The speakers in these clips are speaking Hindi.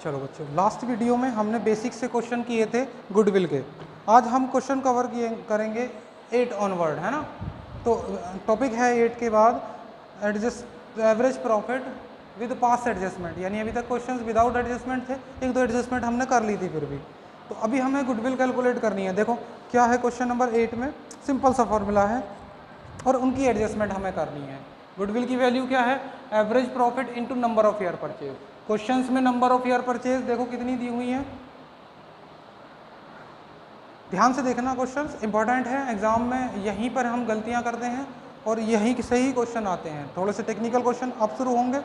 चलो बच्चों, लास्ट वीडियो में हमने बेसिक से क्वेश्चन किए थे गुडविल के। आज हम क्वेश्चन कवर करेंगे 8 ऑनवर्ड, है ना। तो टॉपिक है 8 के बाद adjust average profit with pass adjustment, यानी अभी तक क्वेश्चंस विदाउट एडजस्टमेंट थे, एक दो एडजस्टमेंट हमने कर ली थी फिर भी। तो अभी हमें गुडविल कैलकुलेट करनी है। देखो क्या है क्वेश्चन नंबर 8 में, सिंपल सा फॉर्मूला है और उनकी एडजस्टमेंट हमें करनी है। गुडविल की वैल्यू क्या है, average profit into number of year purchase. Questions में नंबर ऑफ ईयर परचेज देखो कितनी दी हुई है, ध्यान से देखना, क्वेश्चंस इंपॉर्टेंट है। एग्जाम में यहीं पर हम गलतियां करते हैं और यहीं से ही क्वेश्चन आते हैं। थोड़े से टेक्निकल क्वेश्चन अब शुरू होंगे।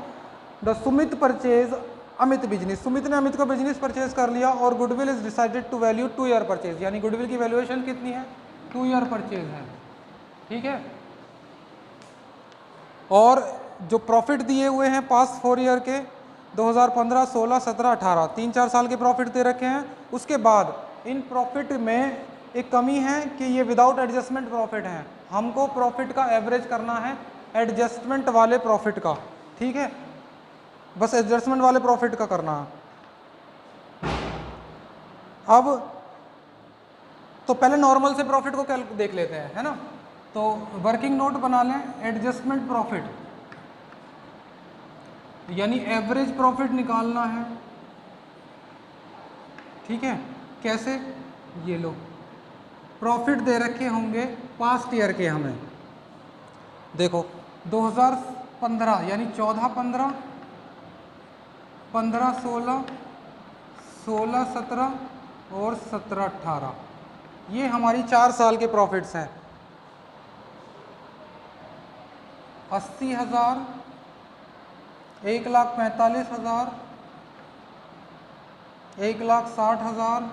The Sumit purchase Amit business, Sumit ने अमित का बिजनेस परचेज कर लिया और goodwill is decided to value 2 year purchase, यानी गुडविल की वैल्यूएशन कितनी है, 2 ईयर परचेज है, ठीक है। और जो प्रॉफिट दिए हुए हैं पास 4 ईयर के 2015, 16, 17, 18 3-4 साल के प्रॉफिट दे रखे हैं। उसके बाद इन प्रॉफिट में एक कमी है कि ये विदाउट एडजस्टमेंट प्रॉफिट हैं। हमको प्रॉफिट का एवरेज करना है एडजस्टमेंट वाले प्रॉफिट का, ठीक है, बस एडजस्टमेंट वाले प्रॉफिट का करना है। अब तो पहले नॉर्मल से प्रॉफिट को देख लेते हैं, है ना। तो वर्किंग नोट बना लें, एडजस्टमेंट प्रॉफिट यानी एवरेज प्रॉफिट निकालना है, ठीक है। कैसे, ये लो प्रॉफिट दे रखे होंगे पास्ट ईयर के हमें, देखो 2015 यानी 14-15, 15-16, 16-17 और 17-18, ये हमारी 4 साल के प्रॉफिट्स हैं। 80,000, 1,45,000, 1,60,000,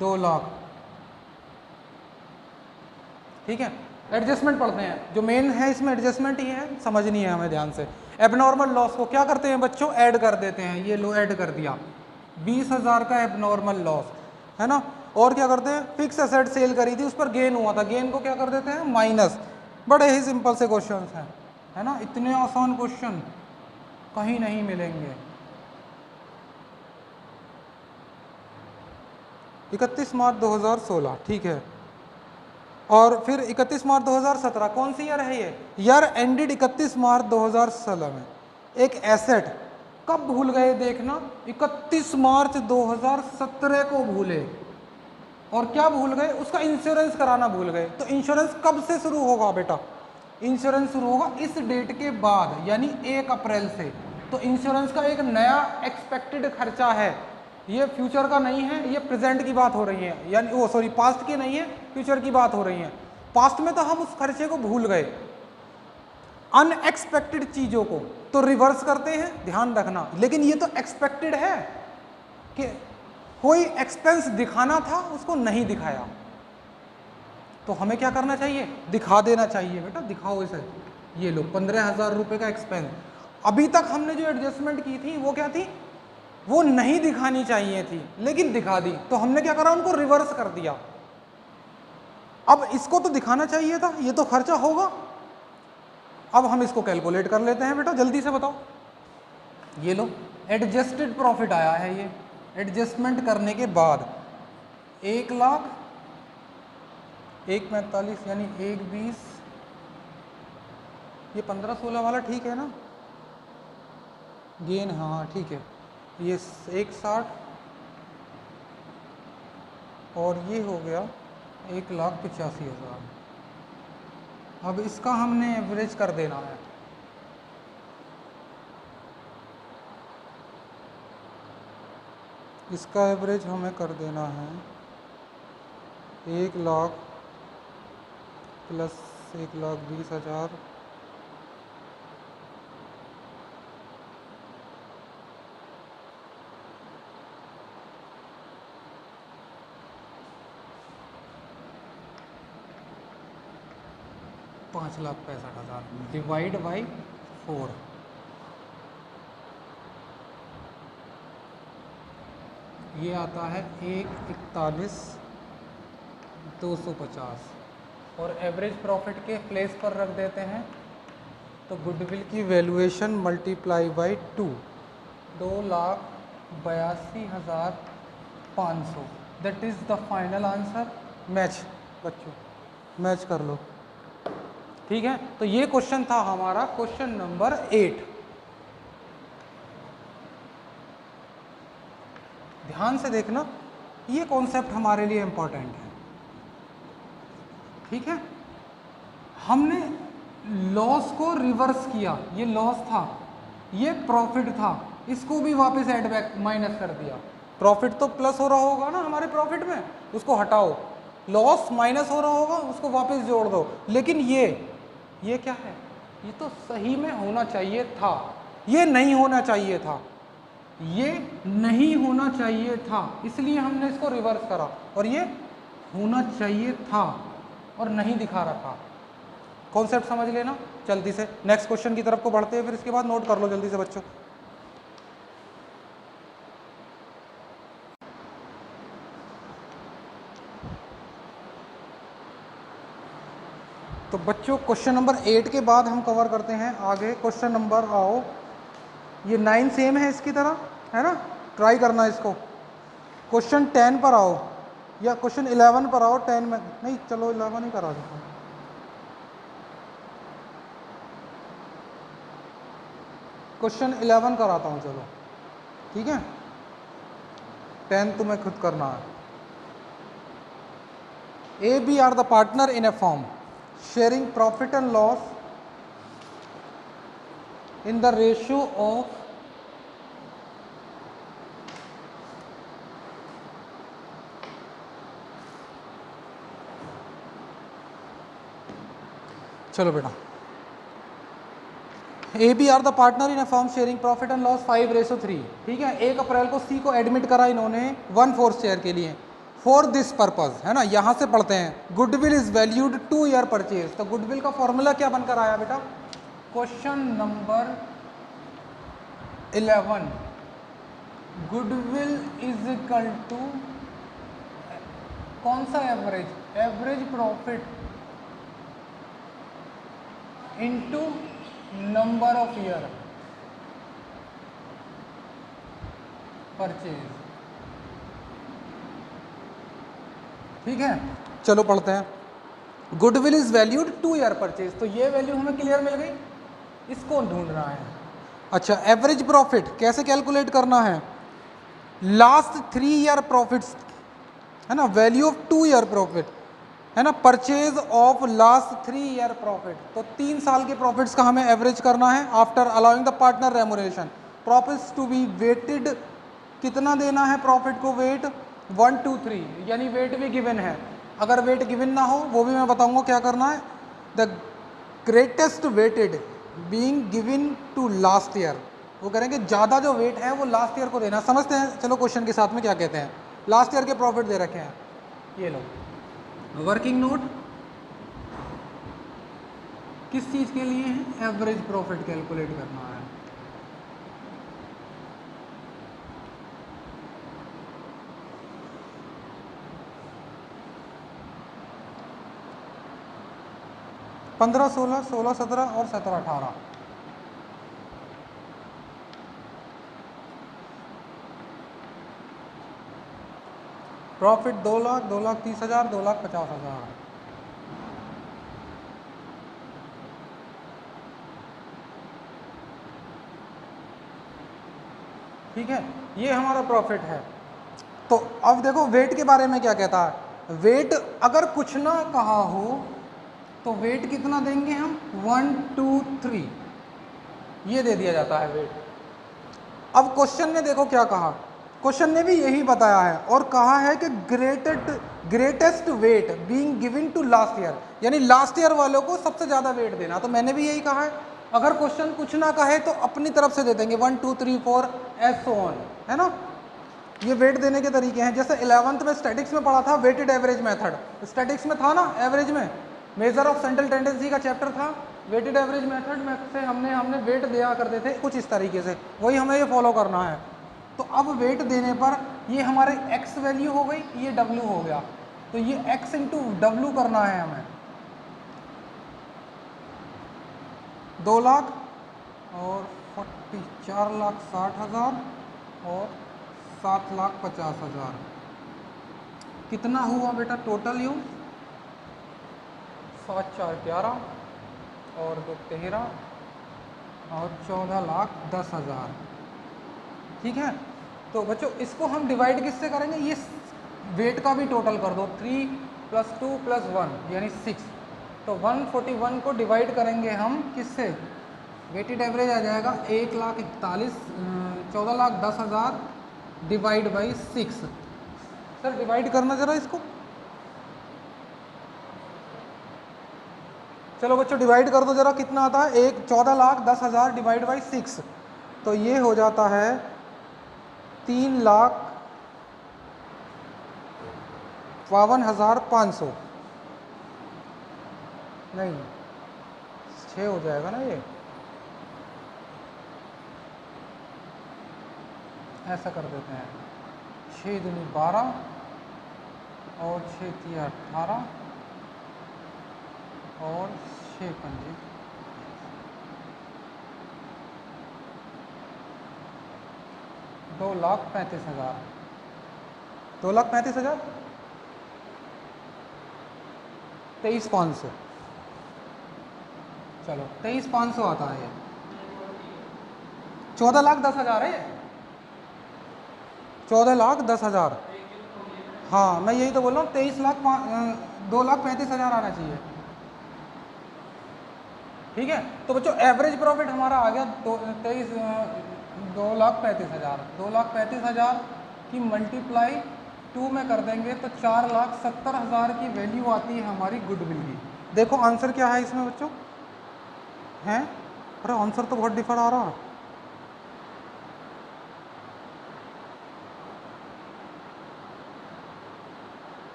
2 लाख, ठीक है। एडजस्टमेंट पढ़ते हैं, जो मेन है इसमें एडजस्टमेंट ही है, समझनी है हमें ध्यान से। एबनॉर्मल लॉस को क्या करते हैं बच्चों, ऐड कर देते हैं, ये लो ऐड कर दिया, 20,000 का एबनॉर्मल लॉस, है ना। और क्या करते हैं, फिक्स एसेट सेल करी थी, उस पर गेन हुआ था, गेन को क्या कर देते हैं, माइनस। बड़े ही सिंपल से क्वेश्चन हैं, है ना। इतने आसान क्वेश्चन कहीं नहीं मिलेंगे। 31 मार्च 2016, ठीक है। और फिर 31 मार्च 2017, कौन सी ईयर है ये, ईयर एंडेड 31 मार्च 2016 में। एक एसेट कब भूल गए देखना, 31 मार्च 2017 को भूले, और क्या भूल गए, उसका इंश्योरेंस कराना भूल गए। तो इंश्योरेंस कब से शुरू होगा बेटा, इंश्योरेंस शुरू होगा इस डेट के बाद, यानी 1 अप्रैल से। तो इंश्योरेंस का एक नया एक्सपेक्टेड खर्चा है, ये फ्यूचर का नहीं है, ये प्रेजेंट की बात हो रही है, यानी वो सॉरी पास्ट की नहीं है, फ्यूचर की बात हो रही है। पास्ट में तो हम उस खर्चे को भूल गए, अनएक्सपेक्टेड चीजों को तो रिवर्स करते हैं, ध्यान रखना। लेकिन ये तो एक्सपेक्टेड है कि कोई एक्सपेंस दिखाना था, उसको नहीं दिखाया, तो हमें क्या करना चाहिए, दिखा देना चाहिए। बेटा दिखाओ इसे, ये लो 15,000 रुपये का एक्सपेंस। अभी तक हमने जो एडजस्टमेंट की थी वो क्या थी, वो नहीं दिखानी चाहिए थी, लेकिन दिखा दी, तो हमने क्या करा, उनको रिवर्स कर दिया। अब इसको तो दिखाना चाहिए था, ये तो खर्चा होगा। अब हम इसको कैलकुलेट कर लेते हैं बेटा, जल्दी से बताओ। ये लो एडजस्टेड प्रॉफिट आया है, ये एडजस्टमेंट करने के बाद 1,00,000, 1,45 यानी 1,20, ये 15-16 वाला ठीक है ना, गेन, हाँ ठीक है। ये 1,60 और ये हो गया 1,85,000। अब इसका हमने एवरेज कर देना है, इसका एवरेज हमें कर देना है 1,00,000 प्लस 1,20,000 5,65,000 डिवाइड बाई 4, ये आता है 1,41,250 और एवरेज प्रॉफिट के प्लेस पर रख देते हैं। तो गुडविल की valuation multiply by 2, 2,82,500 that is the final answer. Match बच्चों, मैच कर लो। ठीक है, तो ये क्वेश्चन था हमारा क्वेश्चन नंबर 8। ध्यान से देखना, ये कॉन्सेप्ट हमारे लिए इंपॉर्टेंट है। ठीक है, हमने लॉस को रिवर्स किया, ये लॉस था, ये प्रॉफिट था, इसको भी वापस ऐड बैक माइनस कर दिया। प्रॉफिट तो प्लस हो रहा होगा ना हमारे प्रॉफिट में, उसको हटाओ, लॉस माइनस हो रहा होगा, उसको वापस जोड़ दो। लेकिन ये क्या है, ये तो सही में होना चाहिए था, ये नहीं होना चाहिए था, ये नहीं होना चाहिए था, इसलिए हमने इसको रिवर्स करा, और ये होना चाहिए था और नहीं दिखा रखा। कॉन्सेप्ट समझ लेना। जल्दी से नेक्स्ट क्वेश्चन की तरफ को बढ़ते हैं, फिर इसके बाद नोट कर लो जल्दी से बच्चों। तो बच्चों क्वेश्चन नंबर 8 के बाद हम कवर करते हैं आगे क्वेश्चन नंबर, आओ ये 9 सेम है इसकी तरह, है ना, ट्राई करना इसको। क्वेश्चन 10 पर आओ, या क्वेश्चन 11 पर आओ, 10 में नहीं, चलो 11 ही करा देता हूँ। क्वेश्चन 11 कराता हूँ, चलो ठीक है, 10 तुम्हें खुद करना है। A B are the partner in a firm sharing profit and loss in the ratio of चलो बेटा, A B are the partner in a firm sharing profit and loss 5:3। ठीक है, 1 अप्रैल को सी को एडमिट करा इन्होंने 1/4 शेयर के लिए, फॉर दिस पर्पज, है ना। यहां से पढ़ते हैं, goodwill is valued 2 year purchase. तो गुडविल का फॉर्मूला क्या बनकर आया बेटा, question number 11, goodwill is equal to कौन सा average, average profit into number of year purchase. ठीक है, चलो पढ़ते हैं। Goodwill is valued 2 year purchase, तो ये वैल्यू हमें क्लियर मिल गई, इसको ढूंढना है। अच्छा, एवरेज प्रॉफिट कैसे कैलकुलेट करना है, लास्ट 3 ईयर प्रॉफिट्स, है ना, वैल्यू ऑफ 2 ईयर प्रॉफिट, है ना, purchase of last 3 year profit. तो 3 साल के प्रॉफिट्स का हमें एवरेज करना है after allowing the partner remuneration. Profits to be weighted, कितना देना है प्रॉफिट को वेट, 1 2 3, यानी वेट भी गिवन है। अगर वेट गिवन ना हो वो भी मैं बताऊंगा क्या करना है। The greatest weighted being given to last year, वो करेंगे ज़्यादा जो वेट है वो लास्ट ईयर को देना। समझते हैं, चलो क्वेश्चन के साथ में क्या कहते हैं। लास्ट ईयर के प्रॉफिट दे रखे हैं, ये लो वर्किंग नोट, किस चीज़ के लिए है, एवरेज प्रॉफिट कैलकुलेट करना है। पंद्रह 16 16 17 और 17 18, प्रॉफिट 2 लाख 2,30,000 2,50,000। ठीक है, ये हमारा प्रॉफिट है। तो अब देखो वेट के बारे में क्या कहता है। वेट अगर कुछ ना कहा हो तो वेट कितना देंगे हम, 1 2 3, ये दे दिया जाता है वेट। अब क्वेश्चन में देखो क्या कहा, क्वेश्चन ने भी यही बताया है और कहा है कि greatest weight being given to last year, यानी लास्ट ईयर वालों को सबसे ज़्यादा वेट देना। तो मैंने भी यही कहा है, अगर क्वेश्चन कुछ ना कहे तो अपनी तरफ से दे देंगे 1 2 3 4 एंड सो ऑन, है ना। ये वेट देने के तरीके हैं। जैसे 11th में स्टैटिक्स में पढ़ा था वेटेड एवरेज मेथड, स्टैटिक्स में था ना, एवरेज में मेजर ऑफ सेंट्रल टेंडेंसी का चैप्टर था। वेटेड एवरेज मेथड में से हमने वेट दिया करते थे कुछ इस तरीके से, वही हमें ये फॉलो करना है। तो अब वेट देने पर ये हमारे x वैल्यू हो गई, ये w हो गया, तो ये x इंटू डब्ल्यू करना है हमें। 2 लाख और 4,60,000 और 7,50,000। कितना हुआ बेटा टोटल यूज? 7 4 11 और 2 13 और 14,10,000। ठीक है, तो बच्चों इसको हम डिवाइड किससे करेंगे? ये वेट का भी टोटल कर दो, 3 + 2 + 1 यानी 6। तो 141 को डिवाइड करेंगे हम किससे? वेटेड एवरेज आ जाएगा 14,10,000 डिवाइड बाई 6। सर डिवाइड करना जरा इसको। चलो बच्चों डिवाइड कर दो जरा, कितना आता है? 14,10,000 डिवाइड बाई 6, तो ये हो जाता है 3,52,500। नहीं 6 हो जाएगा ना, ये ऐसा कर देते हैं, 6 दूनी 12 और 6 तिया 18 और 6 पंजे 2,35,000। 2,35,000 23,500। चलो 23,500 आता है ये। 14,10,000 है, 14,10,000। हाँ मैं यही तो बोल रहा हूँ, 2,35,000 आना चाहिए। ठीक है, तो बच्चों एवरेज प्रॉफिट हमारा आ गया 2,35,000। 2,35,000 की मल्टीप्लाई 2 में कर देंगे तो 4,70,000 की वैल्यू आती है हमारी गुडविल की। देखो आंसर क्या है इसमें बच्चों? हैं? अरे आंसर तो बहुत डिफर आ रहा है।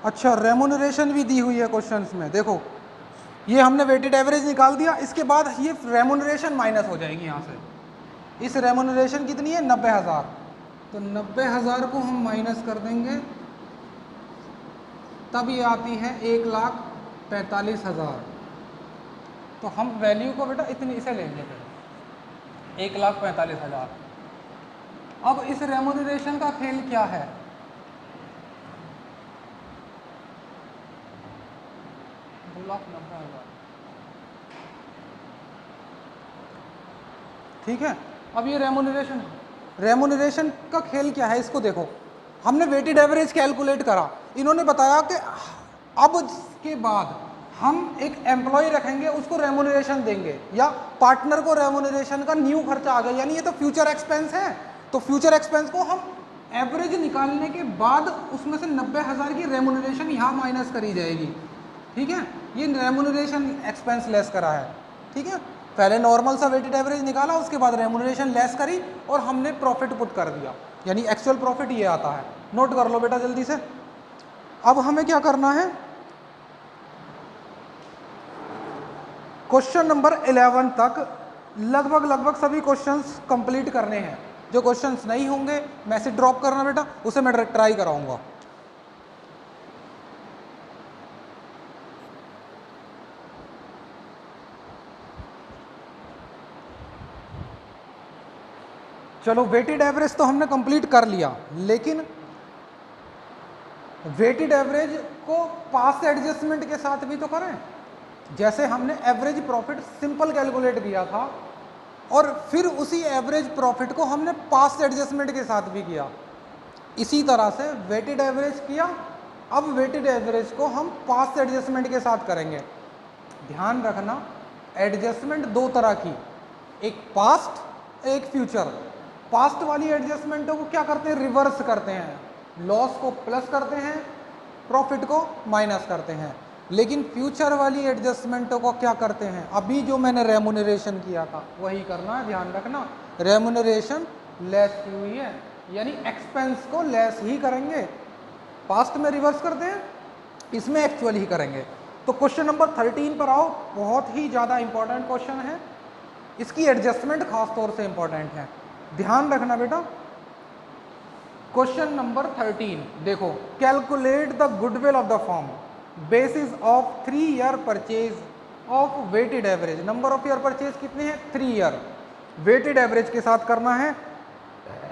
अच्छा रेमुनरेशन भी दी हुई है क्वेश्चंस में। देखो ये हमने वेटेड एवरेज निकाल दिया, इसके बाद ये रेमुनरेशन माइनस हो जाएगी यहाँ से। इस रेमुनरेशन कितनी है? 90,000। तो 90,000 को हम माइनस कर देंगे, तब ये आती है 1,45,000। तो हम वैल्यू को बेटा इतनी इसे लेंगे फिर 1,45,000। अब इस रेमुनरेशन का खेल क्या है? ठीक है, अब ये रेमुनरेशन का खेल क्या है इसको देखो। हमने वेटेड एवरेज कैलकुलेट करा, इन्होंने बताया कि अब इसके बाद हम एक एम्प्लॉय रखेंगे, उसको रेमुनरेशन देंगे, या पार्टनर को रेमुनरेशन का न्यू खर्चा आ गया, यानी ये तो फ्यूचर एक्सपेंस है। तो फ्यूचर एक्सपेंस को हम एवरेज निकालने के बाद उसमें से 90,000 की रेमुनरेशन यहाँ माइनस करी जाएगी। ठीक है, ये रेमुनरेशन एक्सपेंस लेस करा है। ठीक है, पहले नॉर्मल सा वेटेड एवरेज निकाला, उसके बाद रेमुनरेशन लेस करी और हमने प्रॉफिट पुट कर दिया, यानी एक्चुअल प्रॉफिट ये आता है। नोट कर लो बेटा जल्दी से। अब हमें क्या करना है? क्वेश्चन नंबर 11 तक लगभग सभी क्वेश्चंस कंप्लीट करने हैं। जो क्वेश्चंस नहीं होंगे मैसेज ड्रॉप करना बेटा, उसे मैं ट्राई कराऊंगा। चलो वेटेड एवरेज तो हमने कंप्लीट कर लिया, लेकिन वेटेड एवरेज को पास्ट एडजस्टमेंट के साथ भी तो करें। जैसे हमने एवरेज प्रॉफिट सिंपल कैलकुलेट किया था और फिर उसी एवरेज प्रॉफिट को हमने पास्ट एडजस्टमेंट के साथ भी किया, इसी तरह से वेटेड एवरेज किया। अब वेटेड एवरेज को हम पास्ट एडजस्टमेंट के साथ करेंगे। ध्यान रखना एडजस्टमेंट दो तरह की, एक पास्ट एक फ्यूचर। पास्ट वाली एडजस्टमेंटों को क्या करते हैं? रिवर्स करते हैं, लॉस को प्लस करते हैं, प्रॉफिट को माइनस करते हैं। लेकिन फ्यूचर वाली एडजस्टमेंटों को क्या करते हैं? अभी जो मैंने रेमुनरेशन किया था वही करना है, ध्यान रखना। रेमुनरेशन लेस हुई है, यानी एक्सपेंस को लेस ही करेंगे। पास्ट में रिवर्स करते हैं, इसमें एक्चुअल ही करेंगे। तो क्वेश्चन नंबर 13 पर आओ, बहुत ही ज़्यादा इंपॉर्टेंट क्वेश्चन है, इसकी एडजस्टमेंट खास तौर से इंपॉर्टेंट है, ध्यान रखना बेटा। क्वेश्चन नंबर 13 देखो, calculate the goodwill of the firm basis of 3 year purchase of weighted average, number of year purchase कितने हैं 3 ईयर, वेटेड एवरेज के साथ करना है।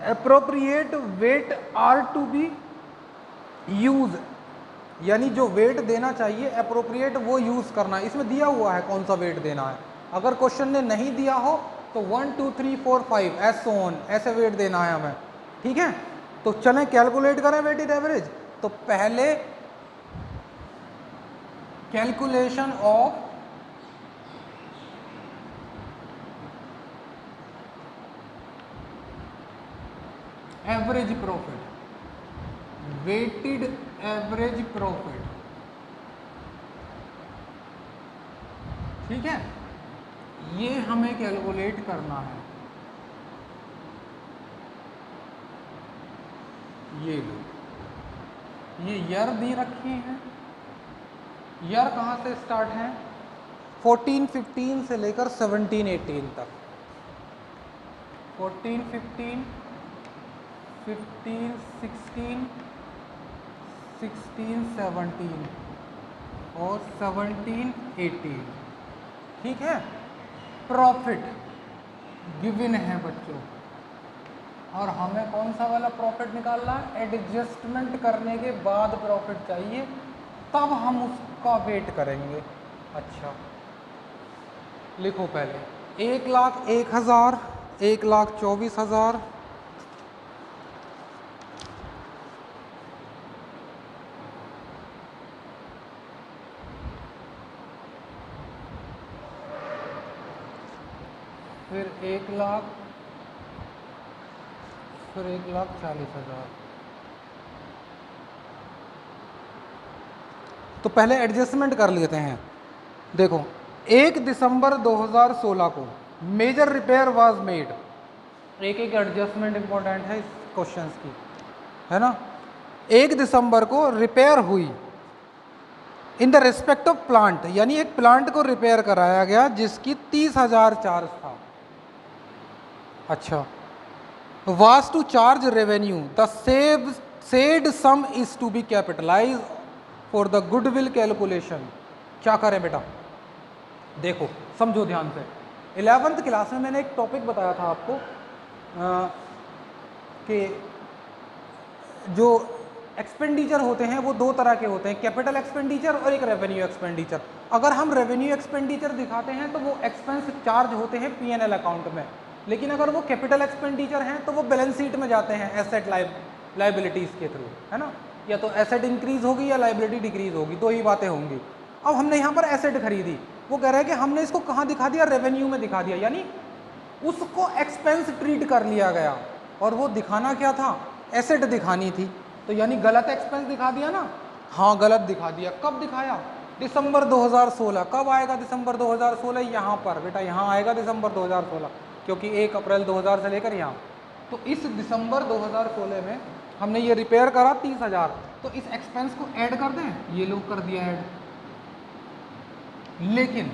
Appropriate weight are to be use, यानी जो वेट देना चाहिए अप्रोप्रिएट वो यूज करना है। इसमें दिया हुआ है कौन सा वेट देना है, अगर क्वेश्चन ने नहीं दिया हो तो 1 2 3 4 5 एस सो ऑन ऐसे वेट देना है हमें, ठीक है। तो चलें कैलकुलेट करें वेटेड एवरेज। तो पहले calculation of average profit, weighted average profit, ठीक है, ये हमें कैलकुलेट करना है। ये लो, ये ईयर दी रखी है, ईयर कहाँ से स्टार्ट है 14 15 से लेकर 17 18 तक, 14 15 15 16 16 17 और 17 18, ठीक है। प्रॉफिट गिवन है बच्चों, और हमें कौन सा वाला प्रॉफिट निकालना है, एडजस्टमेंट करने के बाद प्रॉफिट चाहिए, तब हम उसका वेट करेंगे। अच्छा लिखो पहले 1,01,000, 1,24,000, फिर 1,00,000, फिर 1,40,000। तो पहले एडजस्टमेंट कर लेते हैं। देखो 1 दिसंबर 2016 को मेजर रिपेयर वाज मेड, एक एक एडजस्टमेंट इंपॉर्टेंट है इस क्वेश्चंस की, है ना। 1 दिसंबर को रिपेयर हुई in the respect of plant, यानी एक प्लांट को रिपेयर कराया गया जिसकी 30,000 चार्ज था। अच्छा, was to charge revenue, the said sum is to be capitalized for the goodwill calculation। क्या करें बेटा, देखो समझो ध्यान से। 11th क्लास में मैंने एक टॉपिक बताया था आपको कि जो एक्सपेंडिचर होते हैं वो दो तरह के होते हैं, कैपिटल एक्सपेंडिचर और एक रेवेन्यू एक्सपेंडिचर। अगर हम रेवेन्यू एक्सपेंडिचर दिखाते हैं तो वो एक्सपेंस चार्ज होते हैं P&L अकाउंट में, लेकिन अगर वो कैपिटल एक्सपेंडिचर हैं तो वो बैलेंस शीट में जाते हैं एसेट लाइबिलिटीज़ के थ्रू, है ना। या तो एसेट इंक्रीज होगी या लाइबिलिटी डिक्रीज होगी, दो ही बातें होंगी। अब हमने यहाँ पर एसेट खरीदी, वो कह रहा है कि हमने इसको कहाँ दिखा दिया, रेवेन्यू में दिखा दिया, यानी उसको एक्सपेंस ट्रीट कर लिया गया। और वो दिखाना क्या था, एसेट दिखानी थी, तो यानी गलत एक्सपेंस दिखा दिया ना। हाँ गलत दिखा दिया। कब दिखाया, दिसंबर 2016। कब आएगा दिसंबर 2016, यहाँ पर बेटा, यहाँ आएगा दिसंबर 2016, क्योंकि 1 अप्रैल 2000 से लेकर यहाँ। तो इस दिसंबर 2016 में हमने ये रिपेयर करा 30,000, तो इस एक्सपेंस को ऐड कर दें, ये लोग कर दिया ऐड। लेकिन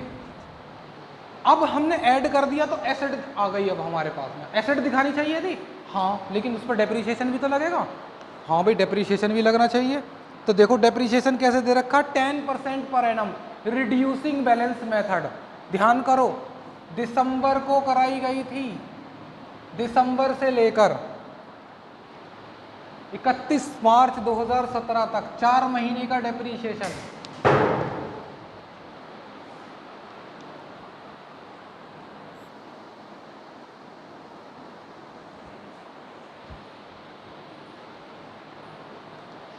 अब हमने ऐड कर दिया तो एसेट आ गई अब हमारे पास में, एसेट दिखानी चाहिए थी, हाँ, लेकिन उस पर डेप्रीशिएशन भी तो लगेगा। हाँ भाई, डेप्रीशिएशन भी लगना चाहिए। तो देखो डेप्रीशिएशन कैसे दे रखा, 10% per annum, reducing balance method. ध्यान करो, दिसंबर को कराई गई थी, दिसंबर से लेकर 31 मार्च 2017 तक 4 महीने का डेप्रीशिएशन।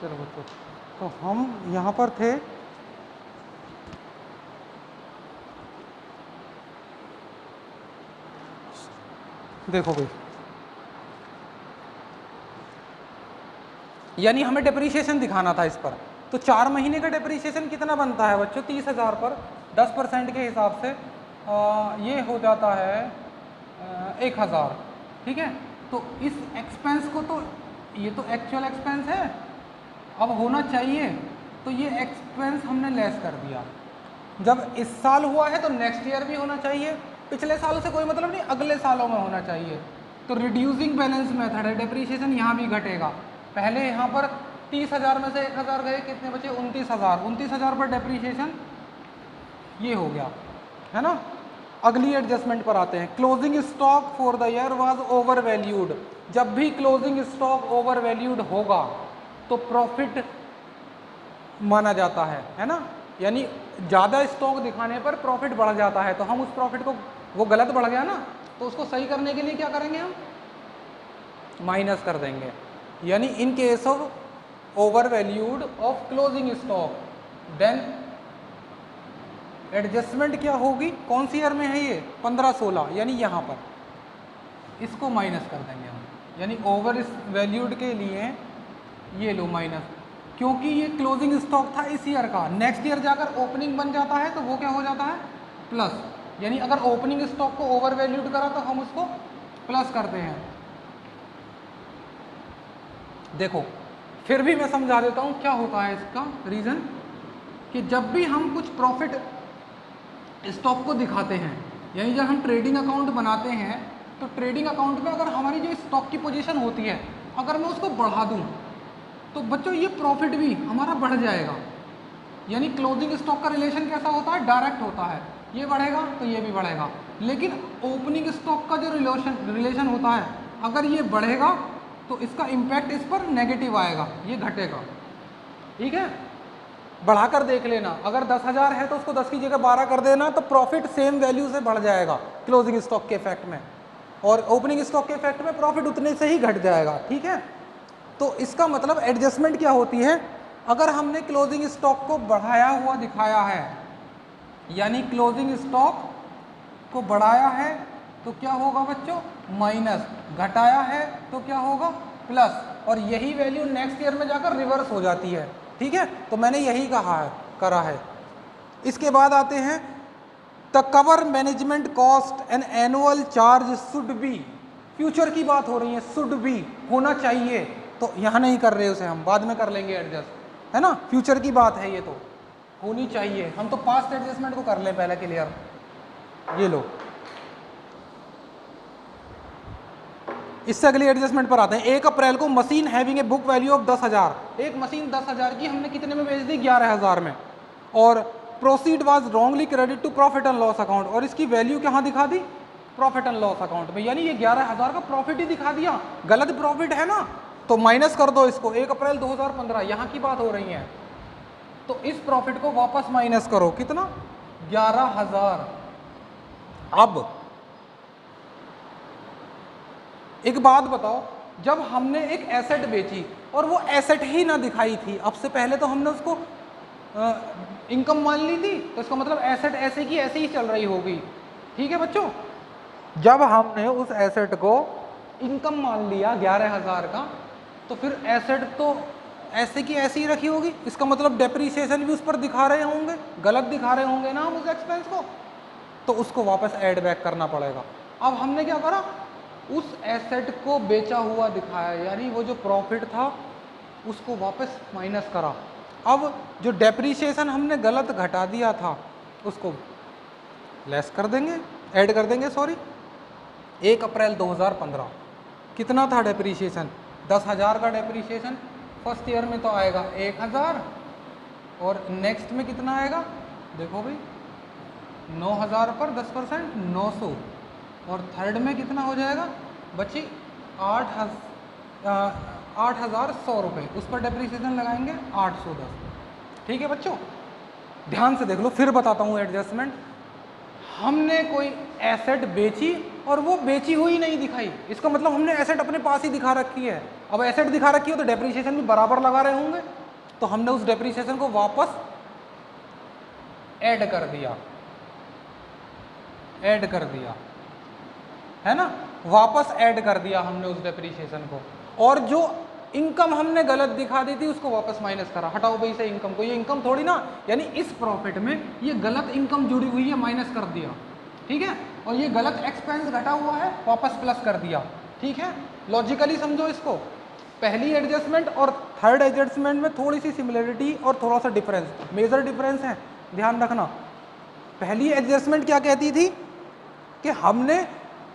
चलो बच्चों, तो हम यहाँ पर थे, देखो भाई, यानी हमें डेप्रीशिएशन दिखाना था इस पर। तो 4 महीने का डेप्रीशिएशन कितना बनता है बच्चों, 30,000 पर 10% के हिसाब से ये हो जाता है 1,000, ठीक है। तो इस एक्सपेंस को, तो ये तो एक्चुअल एक्सपेंस है, अब होना चाहिए, तो ये एक्सपेंस हमने लेस कर दिया। जब इस साल हुआ है तो नेक्स्ट ईयर भी होना चाहिए, पिछले साल से कोई मतलब नहीं, अगले सालों में होना चाहिए। तो रिड्यूसिंग बैलेंस मेथड है, डेप्रीशिएशन यहाँ भी घटेगा। पहले यहाँ पर 30,000 में से 1,000 गए, कितने बचे, 29,000। 29,000 पर डेप्रीशिएशन ये हो गया। है ना। अगली एडजस्टमेंट पर आते हैं, closing stock for the year was over valued. जब भी क्लोजिंग स्टॉक ओवर वैल्यूड होगा तो प्रॉफिट माना जाता है ना, यानी ज़्यादा स्टॉक दिखाने पर प्रॉफिट बढ़ जाता है, तो हम उस प्रॉफिट को, वो गलत बढ़ गया ना, तो उसको सही करने के लिए क्या करेंगे, हम माइनस कर देंगे। यानी in case of over valued of closing stock then adjustment क्या होगी, कौन सी ईयर में है ये, 15-16, यानी यहाँ पर इसको माइनस कर देंगे हम, यानी ओवर वैल्यूड के लिए ये लो माइनस, क्योंकि ये क्लोजिंग स्टॉक था इस ईयर का, नेक्स्ट ईयर जाकर ओपनिंग बन जाता है तो वो क्या हो जाता है, प्लस। यानी अगर ओपनिंग स्टॉक को ओवर वैल्यूड करा तो हम उसको प्लस करते हैं। देखो फिर भी मैं समझा देता हूँ क्या होता है इसका रीज़न, कि जब भी हम कुछ प्रॉफिट स्टॉक को दिखाते हैं, यानी जब हम ट्रेडिंग अकाउंट बनाते हैं, तो ट्रेडिंग अकाउंट में अगर हमारी जो स्टॉक की पोजीशन होती है, अगर मैं उसको बढ़ा दूं तो बच्चों ये प्रॉफिट भी हमारा बढ़ जाएगा। यानी क्लोजिंग स्टॉक का रिलेशन कैसा होता है, डायरेक्ट होता है, ये बढ़ेगा तो ये भी बढ़ेगा। लेकिन ओपनिंग स्टॉक का जो रिलेशन होता है, अगर ये बढ़ेगा तो इसका इम्पैक्ट इस पर नेगेटिव आएगा, ये घटेगा। ठीक है, बढ़ाकर देख लेना, अगर 10,000 है तो उसको 10 की जगह 12 कर देना, तो प्रॉफिट सेम वैल्यू से बढ़ जाएगा क्लोजिंग स्टॉक के इफेक्ट में, और ओपनिंग स्टॉक के इफेक्ट में प्रॉफिट उतने से ही घट जाएगा। ठीक है, तो इसका मतलब एडजस्टमेंट क्या होती है, अगर हमने क्लोजिंग स्टॉक को बढ़ाया हुआ दिखाया है, यानी क्लोजिंग स्टॉक को बढ़ाया है तो क्या होगा बच्चों, माइनस, घटाया है तो क्या होगा, प्लस, और यही वैल्यू नेक्स्ट ईयर में जाकर रिवर्स हो जाती है। ठीक है, तो मैंने यही करा है। इसके बाद आते हैं, the cover management cost and annual charge should be, future की बात हो रही है, शुड बी होना चाहिए, तो यहाँ नहीं कर रहे उसे, हम बाद में कर लेंगे एडजस्ट, है ना, फ्यूचर की बात है, ये तो होनी चाहिए, हम तो पास्ट एडजस्टमेंट को कर लें पहले क्लियर। ये लो, इससे अगली एडजस्टमेंट पर आते हैं। 1 अप्रैल को machine having a book value of 10,000, एक मशीन 10,000 की हमने कितने में बेच दी, 11,000 में, और proceed was wrongly credit to profit and loss account, और इसकी वैल्यू कहाँ दिखा दी, प्रॉफिट एंड लॉस अकाउंट में, यानी ये 11,000 का प्रॉफिट ही दिखा दिया, गलत प्रॉफिट है ना, तो माइनस कर दो इसको। 1 अप्रैल 2015 यहाँ की बात हो रही है, तो इस प्रॉफिट को वापस माइनस करो, कितना, 11,000। अब एक बात बताओ, जब हमने एक एसेट बेची और वो एसेट ही ना दिखाई थी, अब से पहले तो हमने उसको इनकम मान ली थी, तो इसका मतलब एसेट ऐसे की ऐसे ही चल रही होगी। ठीक है बच्चों, जब हमने उस एसेट को इनकम मान लिया 11,000 का, तो फिर एसेट तो ऐसे की ऐसे ही रखी होगी, इसका मतलब डेप्रीसिएशन भी उस पर दिखा रहे होंगे, गलत दिखा रहे होंगे ना हम उस एक्सपेंस को, तो उसको वापस ऐड बैक करना पड़ेगा। अब हमने क्या करा, उस एसेट को बेचा हुआ दिखाया, यानी वो जो प्रॉफिट था उसको वापस माइनस करा। अब जो डेप्रीसिएशन हमने गलत घटा दिया था उसको लेस कर देंगे, ऐड कर देंगे, सॉरी। 1 अप्रैल 2015 कितना था डेप्रीसिएशन, 10,000 का डेप्रीसिएशन, फर्स्ट ईयर में तो आएगा 1,000, और नेक्स्ट में कितना आएगा, देखो भाई 9,000 पर 10% 900, और थर्ड में कितना हो जाएगा बच्ची 8,100 रुपये, उस पर डेप्रीसिएशन लगाएंगे 810। ठीक है बच्चों, ध्यान से देख लो, फिर बताता हूँ एडजस्टमेंट। हमने कोई एसेट बेची और वो बेची हुई नहीं दिखाई, इसका मतलब हमने एसेट अपने पास ही दिखा रखी है। अब एसेट दिखा रखी हो तो डेप्रीसिएशन भी बराबर लगा रहे होंगे, तो हमने उस डेप्रीसिएशन को वापस ऐड कर दिया, है ना, वापस ऐड कर दिया हमने उस डेप्रीसिएशन को, और जो इनकम हमने गलत दिखा दी थी उसको वापस माइनस करा। हटाओ भाई से इनकम को, ये इनकम थोड़ी ना, यानी इस प्रॉफिट में ये गलत इनकम जुड़ी हुई है, माइनस कर दिया। ठीक है, और ये गलत एक्सपेंस घटा हुआ है, वापस प्लस कर दिया। ठीक है, लॉजिकली समझो इसको। पहली एडजस्टमेंट और थर्ड एडजस्टमेंट में थोड़ी सी सिमिलरिटी और थोड़ा सा डिफरेंस, मेजर डिफरेंस है, ध्यान रखना। पहली एडजस्टमेंट क्या कहती थी कि हमने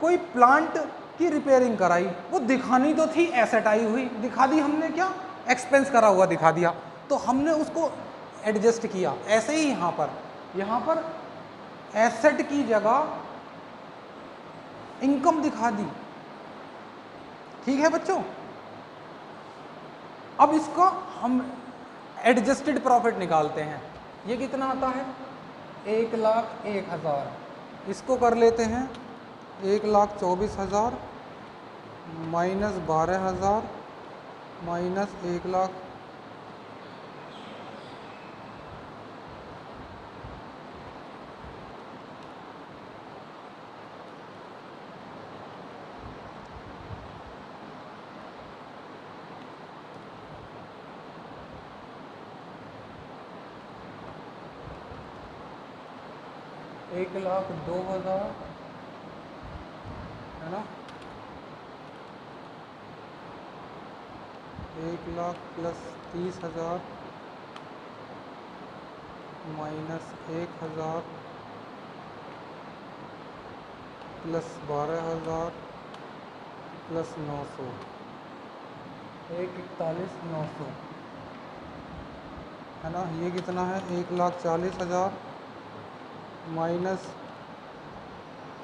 कोई प्लांट की रिपेयरिंग कराई, वो दिखानी तो थी एसेट आई हुई, दिखा दी हमने, क्या एक्सपेंस करा हुआ दिखा दिया, तो हमने उसको एडजस्ट किया। ऐसे ही यहाँ पर एसेट की जगह इनकम दिखा दी। ठीक है बच्चों, अब इसको हम एडजस्टेड प्रॉफिट निकालते हैं। ये कितना आता है? 1,01,000। इसको कर लेते हैं 1,24,000 माइनस 12,000 माइनस 1,00,000 1,02,000 है ना, 1,00,000 प्लस 30,000 माइनस 1,000 प्लस 12,000 प्लस 900, 1,41,900 है ना। ये कितना है? 1,40,000 माइनस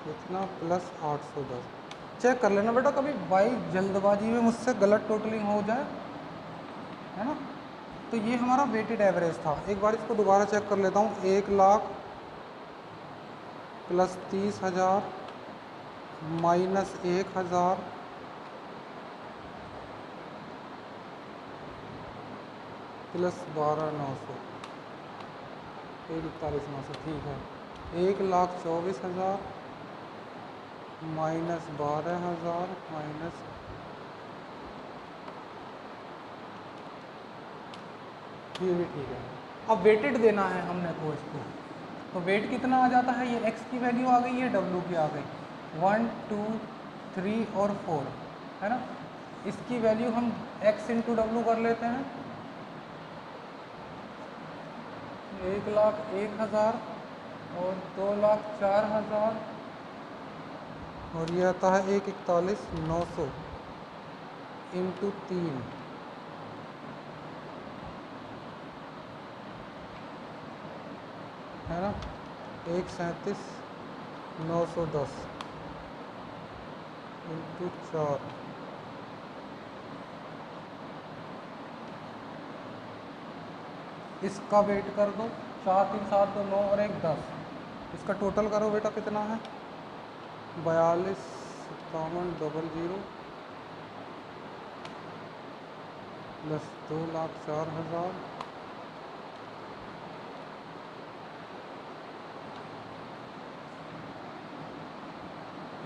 कितना प्लस 810। चेक कर लेना बेटा, कभी भाई जल्दबाजी में मुझसे गलत टोटलिंग हो जाए, है ना। तो ये हमारा वेटेड एवरेज था। एक बार इसको दोबारा चेक कर लेता हूँ। 1,00,000 प्लस 30,000 माइनस 1,000 प्लस 12,900, 1,41,900। ठीक है, 1,24,000 माइनस 12,000 माइनस ये भी ठीक है। अब वेटेड देना है हमने को इसको, तो वेट कितना आ जाता है? ये x की वैल्यू आ गई, ये w की आ गई, 1 2 3 और 4 है ना। इसकी वैल्यू हम x इंटू डब्लू कर लेते हैं। 1,01,000 और 2,04,000 और ये आता है 1,41,900 इंटू 3 है ना, 1,37,910 इंटू 4 इसका वेट कर दो, 4 3 7 2 9 और 1 10। इसका टोटल करो बेटा, कितना है? 42,57,00 प्लस 2,04,000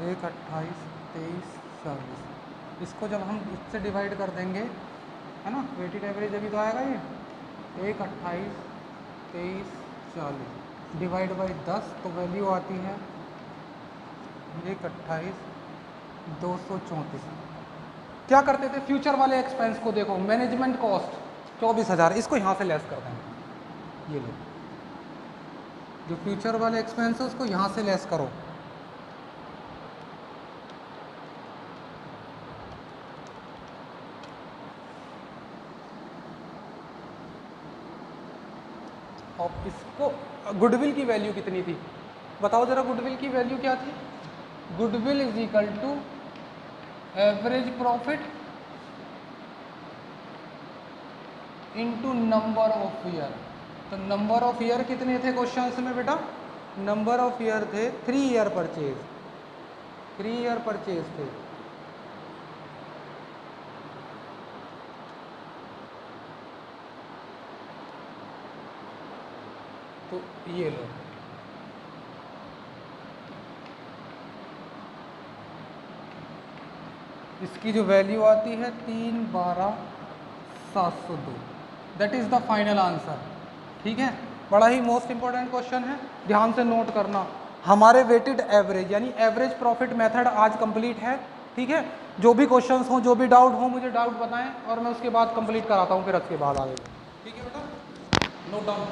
1 28 23 40। इसको जब हम इससे डिवाइड कर देंगे, है ना, वेटेड एवरेज अभी तो आएगा ये 1 28 23 40 डिवाइड बाई 10, तो वैल्यू आती है 1 28 234। क्या करते थे? फ्यूचर वाले एक्सपेंस को देखो, मैनेजमेंट कॉस्ट 24,000, इसको यहाँ से लेस कर देंगे। ये लो, जो फ्यूचर वाले एक्सपेंस है उसको यहाँ से लेस करो। और इसको गुडविल की वैल्यू कितनी थी बताओ जरा? गुडविल की वैल्यू क्या थी? Goodwill is equal to average profit into number of year. तो नंबर ऑफ ईयर कितने थे क्वेश्चंस में बेटा? नंबर ऑफ ईयर थे 3 ईयर परचेज, 3 ईयर परचेज थे। तो ये लो, इसकी जो वैल्यू आती है 3,12,702, that is the final answer. ठीक है, बड़ा ही मोस्ट इंपॉर्टेंट क्वेश्चन है, ध्यान से नोट करना। हमारे वेटेड एवरेज यानी एवरेज प्रॉफिट मेथड आज कंप्लीट है। ठीक है, जो भी क्वेश्चंस हो, जो भी डाउट हो, मुझे डाउट बताएं और मैं उसके बाद कंप्लीट कराता हूँ, फिर उसके बाद आगे। ठीक है बेटा, नोट डाउन।